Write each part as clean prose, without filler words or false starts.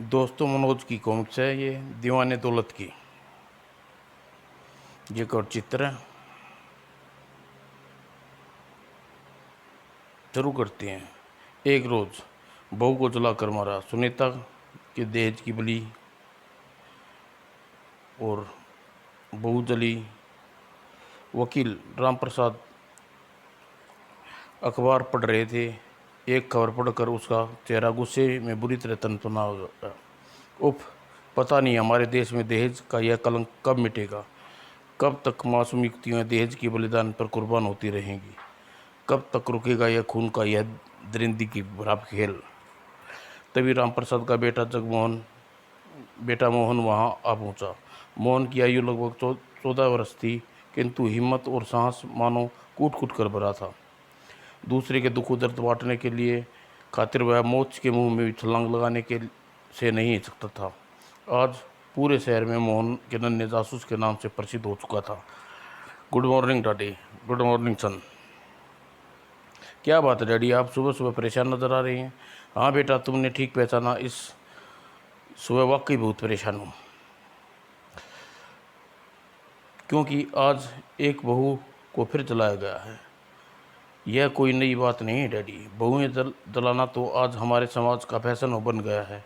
दोस्तों मनोज की कॉमिक्स है ये दीवाने दौलत की। ये एक और चित्र है। शुरू करते हैं। एक रोज बहू को जलाकर मारा, सुनीता के दहेज की बलि और बहू जली। वकील राम प्रसाद अखबार पढ़ रहे थे। एक खबर पढ़कर उसका चेहरा गुस्से में बुरी तरह तनतना हो गया। उफ, पता नहीं हमारे देश में दहेज का यह कलंक कब मिटेगा। कब तक मासूम युवतियाँ दहेज के बलिदान पर कुर्बान होती रहेंगी। कब तक रुकेगा यह खून का यह दरिंदी की भरा खेल। तभी रामप्रसाद का बेटा मोहन वहां आ पहुंचा। मोहन की आयु लगभग 14 वर्ष थी, किंतु हिम्मत और साहस मानो कूट कूट कर भरा था। दूसरे के दुख दर्द बांटने के लिए खातिर वह मौत के मुंह में भी छलांग लगाने के से नहीं हिचकता था। आज पूरे शहर में मोहन के नन्हे जासूस के नाम से प्रसिद्ध हो चुका था। Good morning daddy. Good morning son. क्या बात है डैडी, आप सुबह सुबह परेशान नजर आ रही हैं। हाँ बेटा, तुमने ठीक पहचाना। इस सुबह वाकई बहुत परेशान हूँ, क्योंकि आज एक बहू को फिर जलाया गया है। यह कोई नई बात नहीं है डैडी। बहुएं जलाना तो आज हमारे समाज का फैशन बन गया है।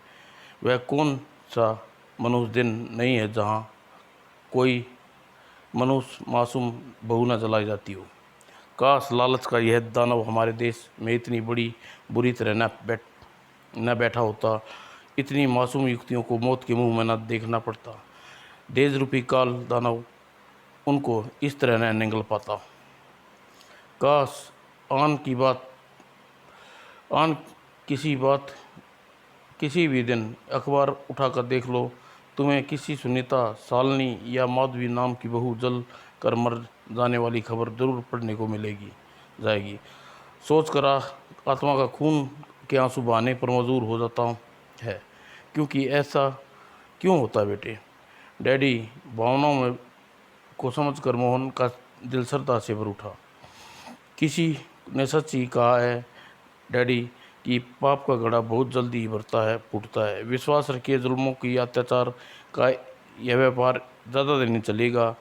वह कौन सा मनुष्य दिन नहीं है जहाँ कोई मनुष्य मासूम बहू न जलाई जाती हो। काश लालच का यह दानव हमारे देश में इतनी बड़ी बुरी तरह न बैठा होता। इतनी मासूम युक्तियों को मौत के मुंह में न देखना पड़ता। देश रूपी काल दानव उनको इस तरह न निगल पाता। काश आन की बात आन किसी बात किसी भी दिन अखबार उठाकर देख लो, तुम्हें किसी सुनीता, शालिनी या माधवी नाम की बहू जल कर मर जाने वाली खबर जरूर पढ़ने को मिलेगी जाएगी। सोचकर आत्मा का खून के आंसू बहाने पर मजबूर हो जाता है। क्योंकि ऐसा क्यों होता है बेटे? डैडी, भावनाओं में को समझकर मोहन का दिल श्रद्धा से भर उठा। किसी ने सच ही कहा है डैडी कि पाप का घड़ा बहुत जल्दी ही फूटता है। विश्वास रखिए, जुल्मों की अत्याचार का यह व्यापार ज़्यादा दिन नहीं चलेगा।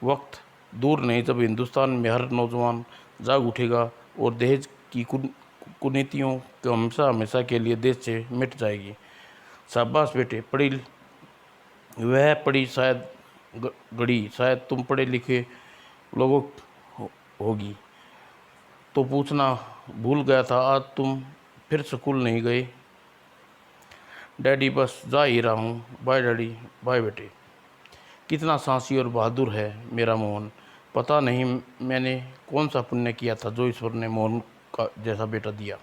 वक्त दूर नहीं जब हिंदुस्तान में हर नौजवान जाग उठेगा और दहेज की कुनीतियों को हमेशा हमेशा के लिए देश से मिट जाएगी। शाबाश बेटे, पढ़ी शायद घड़ी शायद तुम पढ़े लिखे लोगों होगी तो पूछना भूल गया था, आज तुम फिर स्कूल नहीं गए। डैडी बस जा ही रहा हूँ। Bye daddy. बाय बेटे। कितना साहसी और बहादुर है मेरा मोहन। पता नहीं मैंने कौन सा पुण्य किया था जो ईश्वर ने मोहन का जैसा बेटा दिया।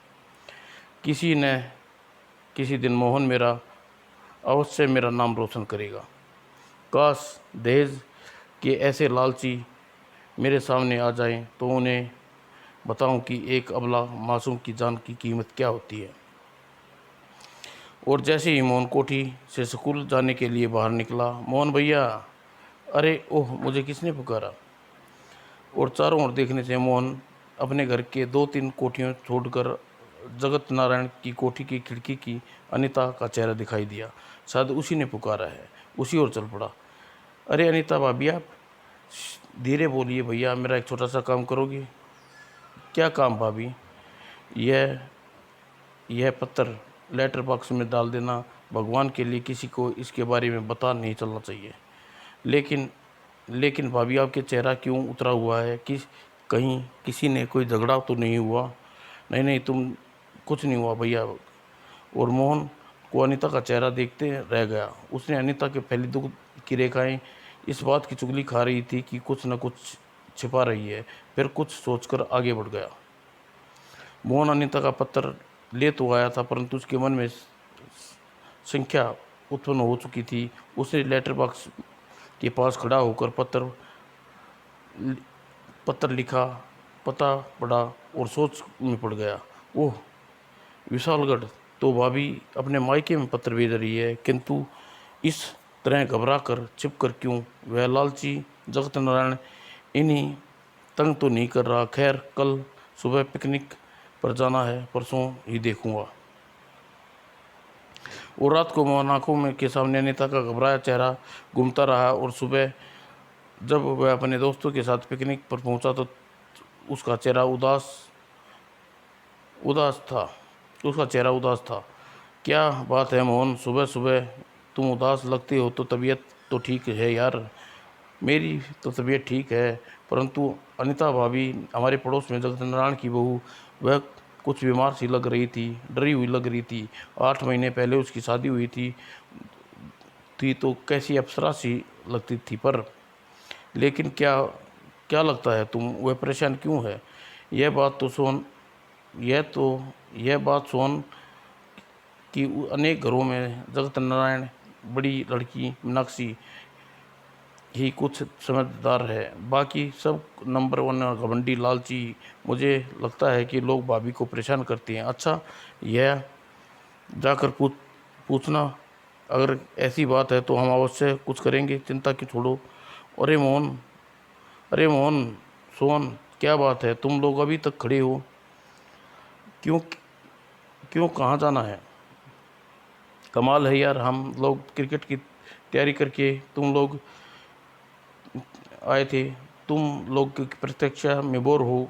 किसी ने किसी दिन मोहन मेरा अवश्य मेरा नाम रोशन करेगा। काश दहेज के ऐसे लालची मेरे सामने आ जाएं तो उन्हें बताऊं कि एक अबला मासूम की जान की कीमत क्या होती है। और जैसे ही मोहन कोठी से स्कूल जाने के लिए बाहर निकला, मोहन भैया, अरे ओह, मुझे किसने पुकारा? और चारों ओर देखने से मोहन अपने घर के 2-3 कोठियों छोड़कर जगत नारायण की कोठी की खिड़की की अनीता का चेहरा दिखाई दिया। शायद उसी ने पुकारा है। उसी ओर चल पड़ा। अरे अनीता भाभी, आप धीरे बोलिए भैया, मेरा एक छोटा सा काम करोगी? क्या काम भाभी? यह पत्र लेटर बॉक्स में डाल देना। भगवान के लिए किसी को इसके बारे में पता नहीं चलना चाहिए। लेकिन भाभी, आपके चेहरा क्यों उतरा हुआ है? कहीं किसी ने कोई झगड़ा तो नहीं हुआ? नहीं नहीं, तुम कुछ नहीं हुआ भैया। और मोहन को अनीता का चेहरा देखते रह गया। उसने अनीता के फैली दुख की रेखाएं इस बात की चुगली खा रही थी कि कुछ न कुछ छिपा रही है। फिर कुछ सोचकर आगे बढ़ गया। मोहन अनीता का पत्र ले तो आया था, परंतु उसके मन में संख्या उत्पन्न हो चुकी थी। उसने लेटर बॉक्स के पास खड़ा होकर पत्र लिखा, पता पढ़ा और सोच में पड़ गया। ओह, विशालगढ़ तो भाभी अपने मायके में पत्र भेज रही है, किंतु इस तरह घबरा कर छिप कर क्यों? वह लालची जगत नारायण इन्हीं तंग तो नहीं कर रहा। खैर, कल सुबह पिकनिक पर जाना है, परसों ही देखूंगा। और रात को मोहन आंखों में के सामने अनीता का घबराया चेहरा घूमता रहा। और सुबह जब वह अपने दोस्तों के साथ पिकनिक पर पहुंचा तो उसका चेहरा उदास उदास था उसका चेहरा उदास था। क्या बात है मोहन, सुबह सुबह तुम उदास लगती हो? तो तबीयत तो ठीक है यार। मेरी तो तबीयत ठीक है, परंतु अनीता भाभी, हमारे पड़ोस में जगत नारायण की बहू, वह कुछ बीमार सी लग रही थी, डरी हुई लग रही थी। 8 महीने पहले उसकी शादी हुई थी तो कैसी अप्सरा सी लगती थी। पर लेकिन क्या क्या लगता है तुम, वह परेशान क्यों है? यह बात तो सोन यह तो यह बात सोन कि अनेक घरों में जगत नारायण बड़ी लड़की मीनाक्षी ही कुछ समझदार है, बाकी सब नंबर 1 घमंडी लालची। मुझे लगता है कि लोग भाभी को परेशान करती हैं। अच्छा, यह जाकर पूछना। अगर ऐसी बात है तो हम अवश्य कुछ करेंगे, चिंता की छोड़ो। अरे मोहन अरे मोहन, सोहन, क्या बात है, तुम लोग अभी तक खड़े हो? क्यों क्यों, कहाँ जाना है? कमाल है यार, हम लोग क्रिकेट की तैयारी करके तुम लोग आए थे। तुम लोग की प्रतीक्षा में बोर हो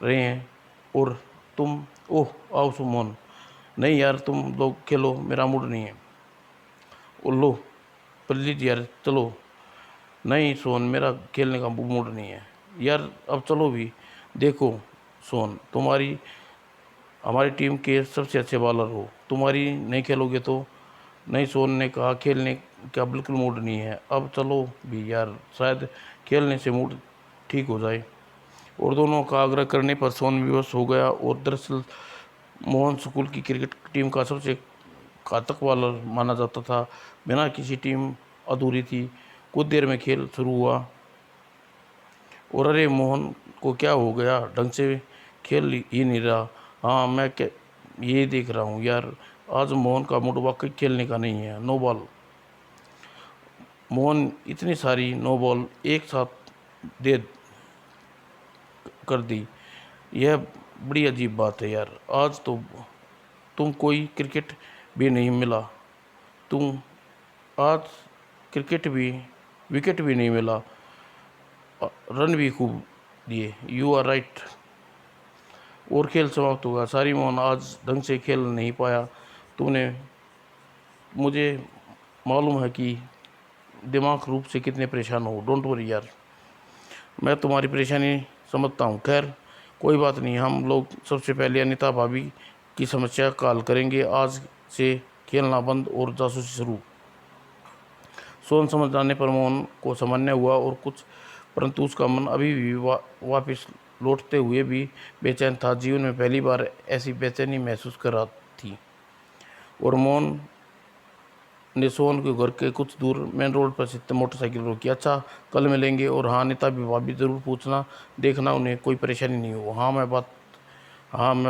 रहे हैं और तुम, ओह आओ सुमन। नहीं यार, तुम लोग खेलो, मेरा मूड नहीं है। लो प्लीज यार चलो। नहीं सोन, मेरा खेलने का मूड नहीं है यार, अब चलो भी। देखो सोन, तुम्हारी हमारी टीम के सबसे अच्छे बॉलर हो, तुम्हारी नहीं खेलोगे तो? नहीं, सोन ने कहा, खेलने का बिल्कुल मूड नहीं है, अब चलो भी यार, शायद खेलने से मूड ठीक हो जाए। और दोनों का आग्रह करने पर सोन विवश हो गया। और दरअसल मोहन स्कूल की क्रिकेट टीम का सबसे घातक बॉलर माना जाता था। बिना किसी टीम अधूरी थी। कुछ देर में खेल शुरू हुआ। और अरे मोहन को क्या हो गया, ढंग से खेल ही नहीं रहा। हाँ, मैं क्या ये देख रहा हूँ यार, आज मोहन का मूड वाकई खेलने का नहीं है। No ball. मोहन इतनी सारी नो बॉल एक साथ दे कर दी, यह बड़ी अजीब बात है यार। आज तो तुम कोई क्रिकेट भी नहीं मिला, तुम आज क्रिकेट भी विकेट भी नहीं मिला, रन भी खूब दिए। You are right. और खेल समाप्त होगा। सारी मोहन, आज ढंग से खेल नहीं पाया तुमने। मुझे मालूम है कि दिमाग रूप से कितने परेशान हो। डोंट वरी यार, मैं तुम्हारी परेशानी समझता हूँ। खैर कोई बात नहीं, हम लोग सबसे पहले अनीता भाभी की समस्या का हल करेंगे। आज से खेलना बंद और जासूसी शुरू। सोन समझ जाने पर मोहन को सामान्य हुआ और कुछ, परंतु उसका मन अभी भी वापस लौटते हुए भी बेचैन था। जीवन में पहली बार ऐसी बेचैनी महसूस कर रहा थी। और मोहन ने सोहन के घर के कुछ दूर मेन रोड पर से मोटरसाइकिल रोकी। अच्छा, कल मिलेंगे। और हाँ, अनीता भी भाभी ज़रूर पूछना, देखना उन्हें कोई परेशानी नहीं हो। हाँ, मैं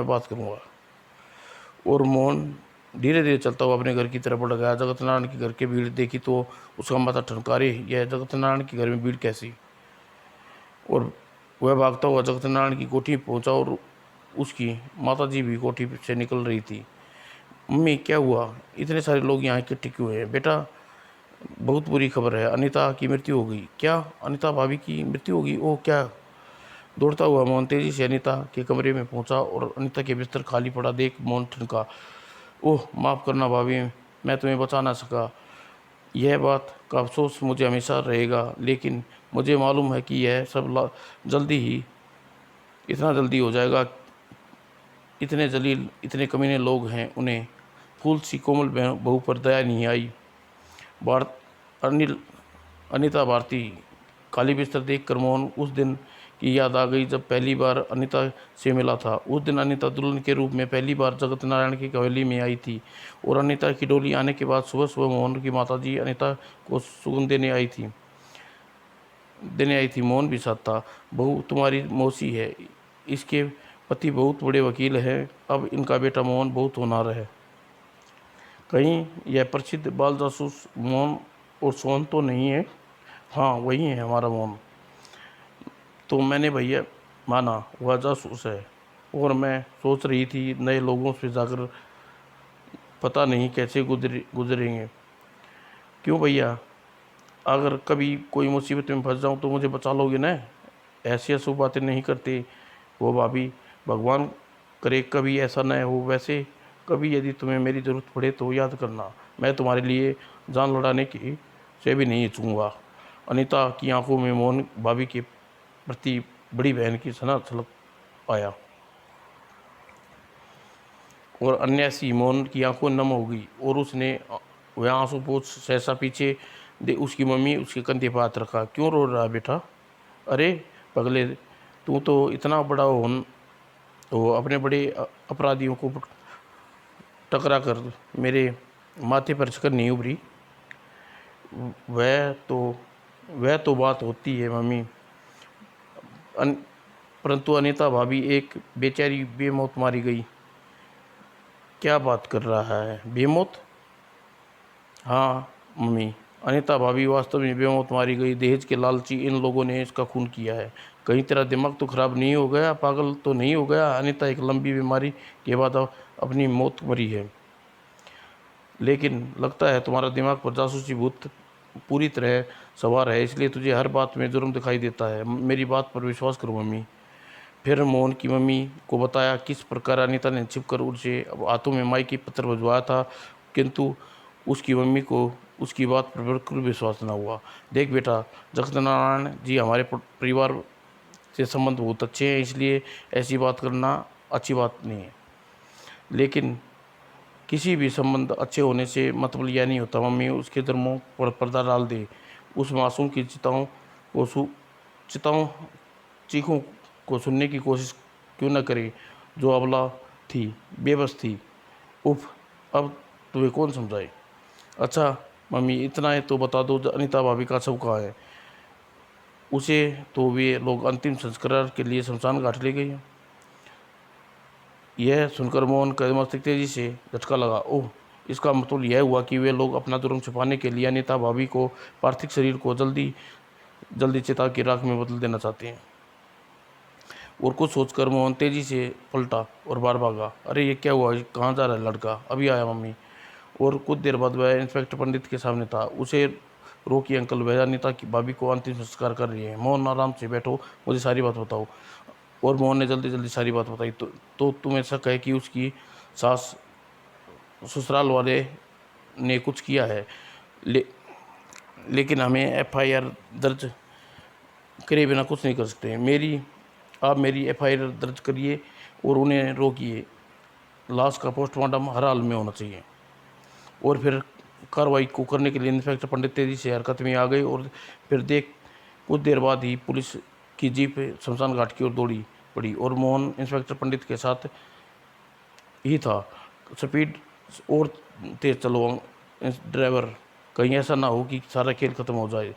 बात करूँगा। और मोहन धीरे धीरे चलता हुआ अपने घर की तरफ बढ़ गया। जगत नारायण के घर की भीड़ देखी तो उसका माथा ठनका, रे यह जगत नारायण के घर में भीड़ कैसी? और वह भागता हुआ जगत नारायण की कोठी पहुंचा और उसकी माता जी भी कोठी से निकल रही थी। मम्मी, क्या हुआ? इतने सारे लोग यहाँ इकट्ठे क्यों हैं? बेटा, बहुत बुरी खबर है, अनीता की मृत्यु हो गई। क्या? अनीता भाभी की मृत्यु हो गई? ओह, क्या? दौड़ता हुआ मोहन तेजी से अनीता के कमरे में पहुंचा और अनीता के बिस्तर खाली पड़ा देख मोहन ठनका, ओह माफ़ करना भाभी, मैं तुम्हें बचा ना सका। यह बात का अफसोस मुझे हमेशा रहेगा, लेकिन मुझे मालूम है कि यह सब जल्दी ही इतना जल्दी हो जाएगा। इतने जलील, इतने कमीने लोग हैं, उन्हें फूल सी कोमल बहू पर दया नहीं आई। भारत अनिल अनीता भारती। खाली बिस्तर देखकर मोहन उस दिन की याद आ गई जब पहली बार अनीता से मिला था। उस दिन अनीता दुल्हन के रूप में पहली बार जगत नारायण की हवेली में आई थी। और अनीता की डोली आने के बाद सुबह सुबह मोहन की माताजी अनीता को सुगंध देने आई थी। मोहन भी साथ था। बहू तुम्हारी मौसी है, इसके पति बहुत बड़े वकील हैं। अब इनका बेटा मोहन बहुत होनहार है। कहीं यह प्रसिद्ध बाल जासूस मोहन और सोहन तो नहीं है? हाँ, वही है हमारा मोहन। तो मैंने भैया माना वह जासूस है। और मैं सोच रही थी नए लोगों से जाकर पता नहीं कैसे गुजरेंगे। क्यों भैया, अगर कभी कोई मुसीबत में फंस जाऊँ तो मुझे बचा लोगे ना? ऐसी अशुभ बातें नहीं करते वो भाभी, भगवान करे कभी ऐसा न हो। वैसे कभी यदि तुम्हें मेरी ज़रूरत पड़े तो याद करना, मैं तुम्हारे लिए जान लड़ाने की से भी नहीं चूकूँगा। अनीता की आंखों में मोहन भाभी के प्रति बड़ी बहन की सना छलक पाया और अन्य सी मोहन की आंखों नम हो गई और उसने वह आंसू पोंछ सहसा पीछे दे उसकी मम्मी उसके कंधे पर हाथ रखा। क्यों रो रहा बेटा? अरे पगले, तू तो इतना बड़ा हो अपने बड़े अपराधियों को टकरा कर मेरे माथे पर चकर नहीं उभरी। वह तो वह तो बात होती है मम्मी, परंतु अनीता भाभी एक बेचारी बेमौत मारी गई। क्या बात कर रहा है? बेमौत? हाँ मम्मी, अनीता भाभी वास्तव में बेमौत मारी गई। दहेज के लालची इन लोगों ने इसका खून किया है। कहीं तेरा दिमाग तो खराब नहीं हो गया? पागल तो नहीं हो गया? अनीता एक लंबी बीमारी के बाद अपनी मौत मरी है, लेकिन लगता है तुम्हारा दिमाग पर जासूसी भूत पूरी तरह सवार है, इसलिए तुझे हर बात में जुर्म दिखाई देता है। मेरी बात पर विश्वास करो मम्मी। फिर मोहन की मम्मी को बताया किस प्रकार अनीता ने छिपकर उनसे हाथों में माई की पत्र भिजवाया था, किंतु उसकी मम्मी को उसकी बात पर बिल्कुल विश्वास न हुआ। देख बेटा, जगतनारायण जी हमारे परिवार से संबंध बहुत अच्छे हैं, इसलिए ऐसी बात करना अच्छी बात नहीं है, लेकिन किसी भी संबंध अच्छे होने से मतलब यह नहीं होता मम्मी उसके धर्मों पर पर्दा डाल दे। उस मासूम की चिताओं चीखों को सुनने की कोशिश क्यों न करे, जो अबला थी, बेबस थी। उफ, अब तुम्हें कौन समझाए? अच्छा मम्मी, इतना है तो बता दो, अनीता भाभी का शव कहाँ है? उसे तो वे लोग अंतिम संस्कार के लिए शमशान घाट ले गए हैं। यह सुनकर मोहन का मस्तिष्क तेजी से झटका लगा। ओह, इसका मतलब यह हुआ कि वे लोग अपना जुर्म छिपाने के लिए अनीता भाभी को पार्थिव शरीर को जल्दी जल्दी चिता की राख में बदल देना चाहते हैं। और कुछ सोचकर मोहन तेजी से पलटा और बाहर भागा। अरे ये क्या हुआ? कहाँ जा रहा है लड़का? अभी आया मम्मी। और कुछ देर बाद वह इंस्पेक्टर पंडित के सामने था। उसे रोकी अंकल, वह अनीता की भाभी को अंतिम संस्कार कर रही है। मोहन, आराम से बैठो, मुझे सारी बात बताओ। और मोहन ने जल्दी जल्दी सारी बात बताई। तो तुम्हें शक है कि उसकी सास ससुराल वाले ने कुछ किया है? लेकिन हमें एफआईआर दर्ज करे बिना कुछ नहीं कर सकते। आप मेरी एफआईआर दर्ज करिए और उन्हें रोकिए। लाश का पोस्टमार्टम हर हाल में होना चाहिए। और फिर कार्रवाई को करने के लिए इंस्पेक्टर पंडित तेजी से हरकत में आ गए और फिर कुछ देर बाद ही पुलिस की जीप शमशान घाट की ओर दौड़ी पड़ी और मोहन इंस्पेक्टर पंडित के साथ ही था। स्पीड और तेज चलो ड्राइवर, कहीं ऐसा ना हो कि सारा खेल खत्म हो जाए।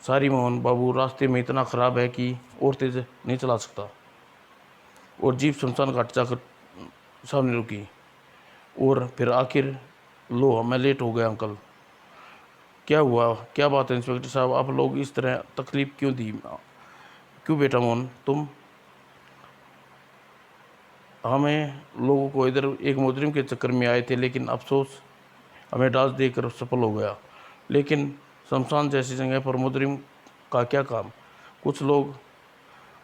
सारी मोहन बाबू रास्ते में इतना ख़राब है कि और तेज नहीं चला सकता। और जीप शमशान घाट जाकर सामने रुकी और फिर आखिर लो, मैं लेट हो गया अंकल। क्या हुआ? क्या बात है इंस्पेक्टर साहब, आप लोग इस तरह तकलीफ क्यों दी? क्यों बेटा मोहन, तुम हमें लोगों को इधर एक मुजरिम के चक्कर में आए थे, लेकिन अफसोस हमें डांस देकर सफल हो गया। लेकिन शमशान जैसी जगह पर मुजरिम का क्या काम? कुछ लोग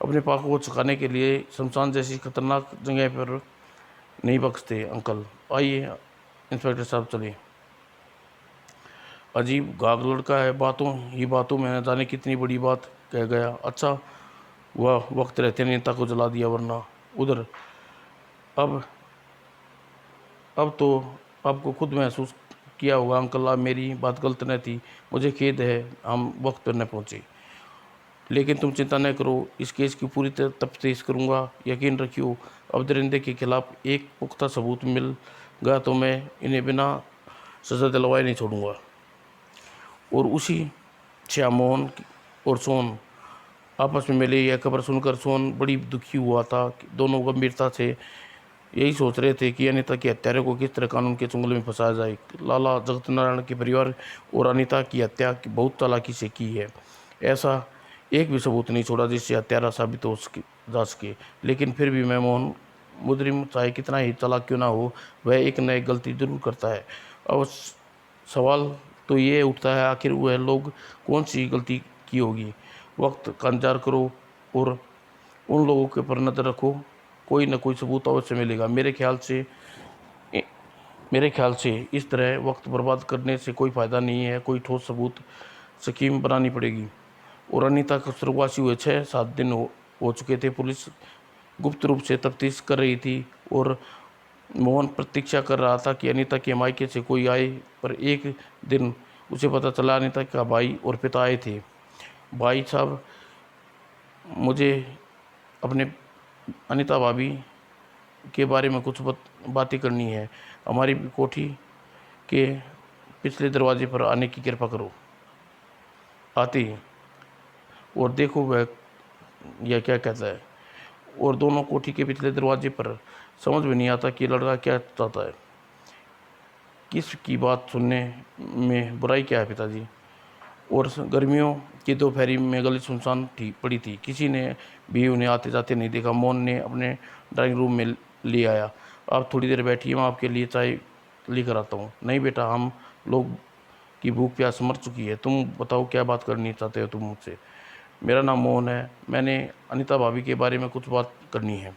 अपने पापों को छुपाने के लिए शमशान जैसी खतरनाक जगह पर नहीं बख्शते अंकल। आइए इंस्पेक्टर साहब, चलिए। अजीब घाघ लड़का है, बातों में न जाने कितनी बड़ी बात कह गया। अच्छा वह वक्त रहते नेता को जला दिया, वरना उधर अब अब तो आपको खुद महसूस किया होगा अंकल, अब मेरी बात गलत न थी, मुझे खेद है हम वक्त पर न पहुँचे। लेकिन तुम चिंता न करो, इस केस की पूरी तरह तफ्तीश करूँगा। यकीन रखियो, अब दरिंदे के खिलाफ एक पुख्ता सबूत मिल गया तो मैं इन्हें बिना सज़ा दिलवाए नहीं छोड़ूंगा। और उसी श्यामोहन और सोन आपस में मिले। यह खबर सुनकर सोन बड़ी दुखी हुआ था। दोनों गंभीरता से यही सोच रहे थे कि अनीता के हत्यारे को किस तरह कानून के चुंगल में फंसाया जाए। लाला जगतनारायण के परिवार और अनीता की हत्या की बहुत चालाकी से की है। ऐसा एक भी सबूत नहीं छोड़ा जिससे हत्यारा साबित हो जा सके। लेकिन फिर भी मैं मोहन मुजरिम चाहे कितना ही चालाक क्यों ना हो, वह एक न एक गलती ज़रूर करता है। अब सवाल तो ये उठता है, आखिर वह लोग कौन सी गलती की होगी। वक्त का इंतजार करो और उन लोगों के ऊपर नज़र रखो, कोई न कोई सबूत अवश्य मिलेगा। मेरे ख्याल से इस तरह वक्त बर्बाद करने से कोई फ़ायदा नहीं है। कोई ठोस सबूत स्कीम बनानी पड़ेगी। और अनीता को स्वर्गवासी हुए 6-7 दिन हो चुके थे। पुलिस गुप्त रूप से तफ्तीश कर रही थी और मोहन प्रतीक्षा कर रहा था कि अनीता के मायके से कोई आए। पर एक दिन उसे पता चला अनीता का भाई और पिता आए थे। भाई साहब, मुझे अपने अनीता भाभी के बारे में कुछ बातें करनी है। हमारी कोठी के पिछले दरवाजे पर आने की कृपा करो। आते ही और देखो वह यह क्या कहता है। और दोनों कोठी के पिछले दरवाजे पर। समझ में नहीं आता कि लड़का क्या चाहता है। किसकी बात सुनने में बुराई क्या है पिताजी। और गर्मियों की दोपहरी में गली सुनसान पड़ी थी। किसी ने भी उन्हें आते जाते नहीं देखा। मोहन ने अपने ड्राइंग रूम में ले आया। आप थोड़ी देर बैठिए, मैं आपके लिए चाय लेकर आता हूँ। नहीं बेटा, हम लोग की भूख प्यास मर चुकी है। तुम बताओ क्या बात करनी चाहते हो तुम मुझसे। मेरा नाम मोहन है, मैंने अनीता भाभी के बारे में कुछ बात करनी है।